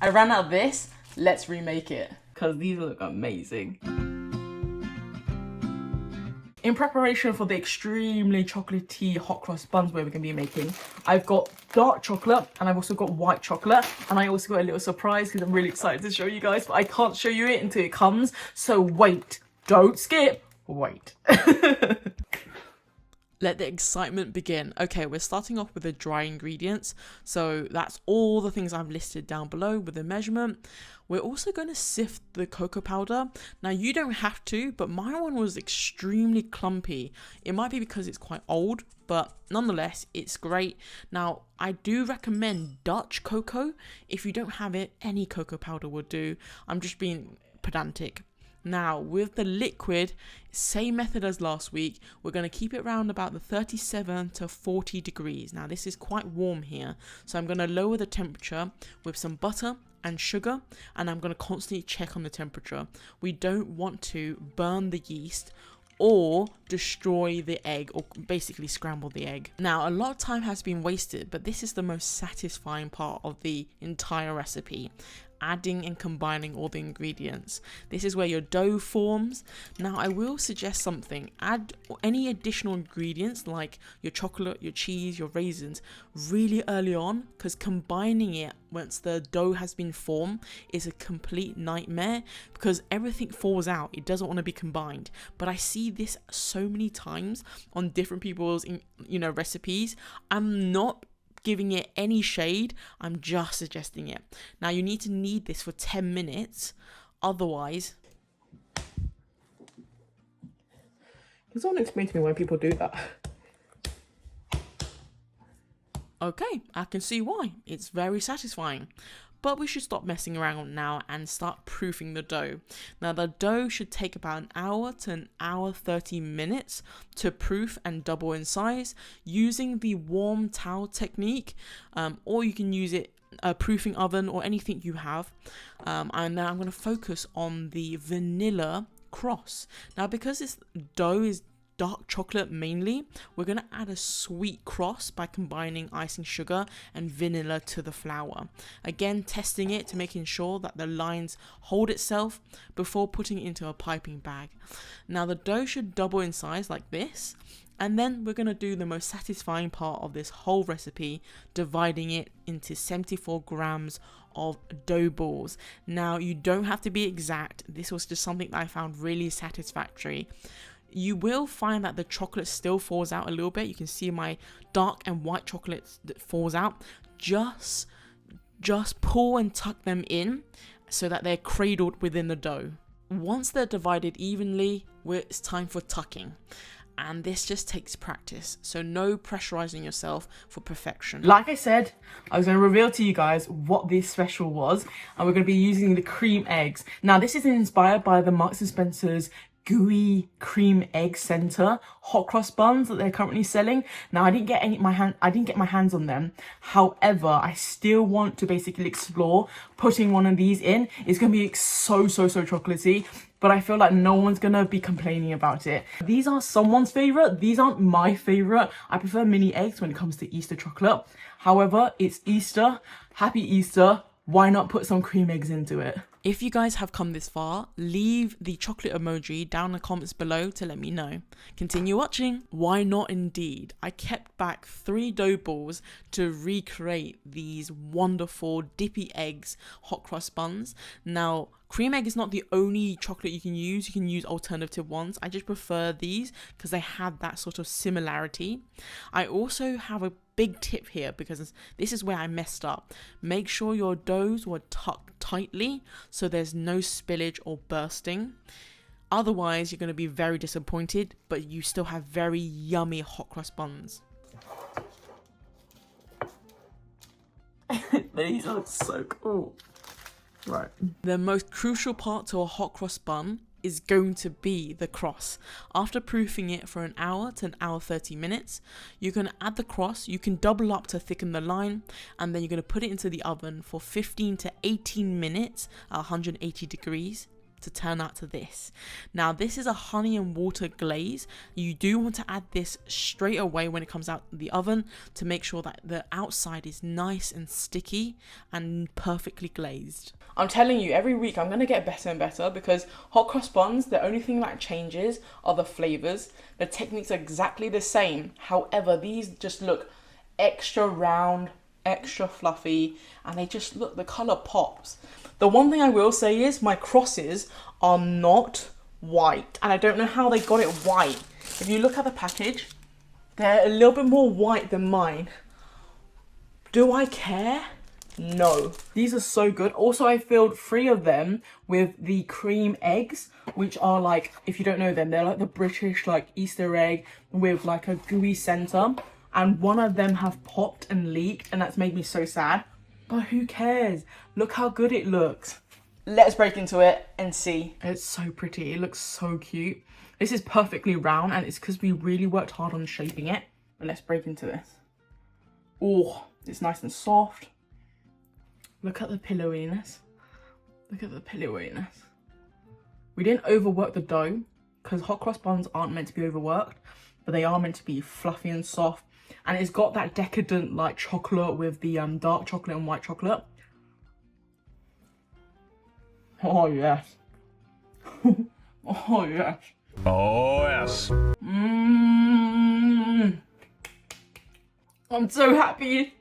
I ran out of this, let's remake it. Because these look amazing. In preparation for the extremely chocolatey hot cross buns we're going to be making, I've got dark chocolate and I've also got white chocolate, and I also got a little surprise because I'm really excited to show you guys, but I can't show you it until it comes, so wait, don't skip, wait. Let the excitement begin. Okay, we're starting off with the dry ingredients. So that's all the things I've listed down below with the measurement. We're also going to sift the cocoa powder. Now you don't have to, but my one was extremely clumpy. It might be because it's quite old, but nonetheless, it's great. Now, I do recommend Dutch cocoa. If you don't have it, any cocoa powder will do. I'm just being pedantic. Now, with the liquid, same method as last week, we're going to keep it around about the 37 to 40 degrees. Now, this is quite warm here, so I'm going to lower the temperature with some butter and sugar, and I'm going to constantly check on the temperature. We don't want to burn the yeast or destroy the egg, or basically scramble the egg. Now, a lot of time has been wasted, but this is the most satisfying part of the entire recipe. Adding and combining all the ingredients. This is where your dough forms. Now, I will suggest something. Add any additional ingredients like your chocolate, your cheese, your raisins really early on, because combining it once the dough has been formed is a complete nightmare because everything falls out. It doesn't want to be combined. But I see this so many times on different people's, recipes. I'm not giving it any shade, I'm just suggesting it. Now you need to knead this for 10 minutes, otherwise... Can someone explain to me why people do that? Okay, I can see why. It's very satisfying. But we should stop messing around now and start proofing the dough. Now the dough should take about an hour to an hour 30 minutes to proof and double in size using the warm towel technique, or you can use it a proofing oven or anything you have. And now I'm going to focus on the vanilla cross. Now because this dough is dark chocolate mainly, we're going to add a sweet cross by combining icing sugar and vanilla to the flour. Again, testing it to making sure that the lines hold itself before putting it into a piping bag. Now the dough should double in size like this, and then we're going to do the most satisfying part of this whole recipe, dividing it into 74 grams of dough balls. Now you don't have to be exact, this was just something that I found really satisfactory. You will find that the chocolate still falls out a little bit. You can see my dark and white chocolate that falls out. Just pull and tuck them in so that they're cradled within the dough. Once they're divided evenly, it's time for tucking. And this just takes practice, so no pressurizing yourself for perfection. Like I said, I was going to reveal to you guys what this special was, and we're going to be using the cream eggs. Now, this is inspired by the Marks & Spencer's gooey cream egg center hot cross buns that they're currently selling. Now I didn't get my hands on them. However, I still want to basically explore putting one of these in. It's gonna be so chocolatey, but I feel like no one's gonna be complaining about it. These are someone's favorite. These aren't my favorite. I prefer mini eggs when it comes to Easter chocolate. However, it's Easter. Happy Easter. Why not put some cream eggs into it? If you guys have come this far, leave the chocolate emoji down in the comments below to let me know. Continue watching. Why not indeed? I kept back 3 dough balls to recreate these wonderful Dippy Eggs hot cross buns. Now, cream egg is not the only chocolate you can use. You can use alternative ones. I just prefer these because they have that sort of similarity. I also have a big tip here because this is where I messed up. Make sure your doughs were tucked tightly so there's no spillage or bursting. Otherwise, you're going to be very disappointed, but you still have very yummy hot cross buns. These look so cool. Right. The most crucial part to a hot cross bun is going to be the cross. After proofing it for an hour to an hour 30 minutes, you're going to add the cross. You can double up to thicken the line, and then you're going to put it into the oven for 15 to 18 minutes at 180 degrees. to turn out to this. Now this is a honey and water glaze. You do want to add this straight away when it comes out of the oven to make sure that the outside is nice and sticky and perfectly glazed. I'm telling you, every week I'm going to get better and better, because hot cross buns, the only thing that changes are the flavours. The techniques are exactly the same. However, these just look extra round, extra fluffy, and they just look, the colour pops. The one thing I will say is my crosses are not white, and I don't know how they got it white. If you look at the package, they're a little bit more white than mine. Do I care? No. These are so good. Also, I filled 3 of them with the Creme Eggs, which are like, if you don't know them, they're like the British like Easter egg with like a gooey centre. And one of them have popped and leaked, and that's made me so sad. But who cares? Look how good it looks. Let's break into it and see. It's so pretty. It looks so cute. This is perfectly round, and it's because we really worked hard on shaping it. But let's break into this. Oh, it's nice and soft. Look at the pillowiness. Look at the pillowiness. We didn't overwork the dough, because hot cross buns aren't meant to be overworked, but they are meant to be fluffy and soft. And it's got that decadent like chocolate with the dark chocolate and white chocolate. Oh yes. Oh yes. Oh yes. I'm so happy.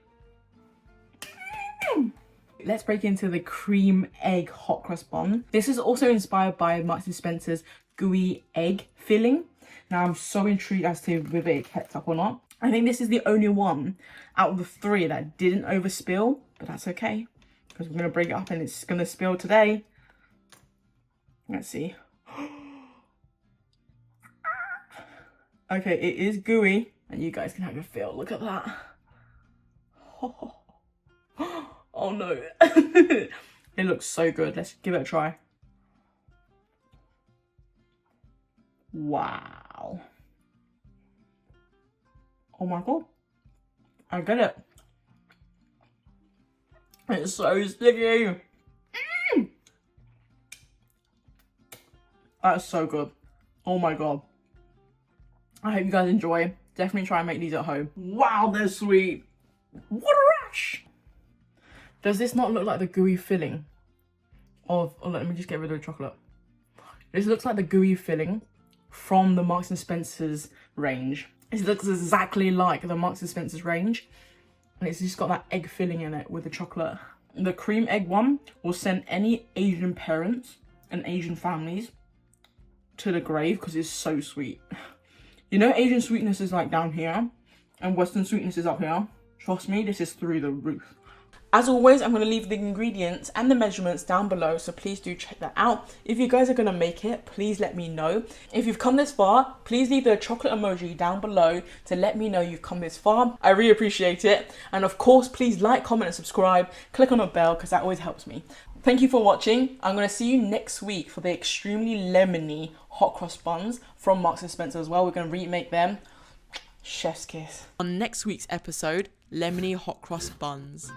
Let's break into the Creme Egg hot cross bun. This is also inspired by Marks and Spencer's gooey egg filling. Now I'm so intrigued as to whether it kept up or not. I think this is the only one out of the 3 that didn't overspill, but that's okay, because we're going to break it up and it's going to spill today. Let's see. Okay, it is gooey, and you guys can have a feel. Look at that. Oh no. It looks so good. Let's give it a try. Wow. Oh my god. I get it. It's so sticky. That's so good. Oh my god. I hope you guys enjoy. Definitely try and make these at home. Wow, they're sweet. What a rush. Does this not look like the gooey filling of... Oh, let me just get rid of the chocolate. This looks like the gooey filling from the Marks and Spencer's range. It looks exactly like the Marks and Spencer's range. And it's just got that egg filling in it with the chocolate. The Creme Egg one will send any Asian parents and Asian families to the grave, because it's so sweet. You know, Asian sweetness is like down here and Western sweetness is up here. Trust me, this is through the roof. As always, I'm going to leave the ingredients and the measurements down below, so please do check that out. If you guys are going to make it, please let me know. If you've come this far, please leave the chocolate emoji down below to let me know you've come this far. I really appreciate it. And of course, please like, comment and subscribe. Click on the bell, because that always helps me. Thank you for watching. I'm going to see you next week for the extremely lemony hot cross buns from Marks and Spencer as well. We're going to remake them. Chef's kiss. On next week's episode, lemony hot cross buns.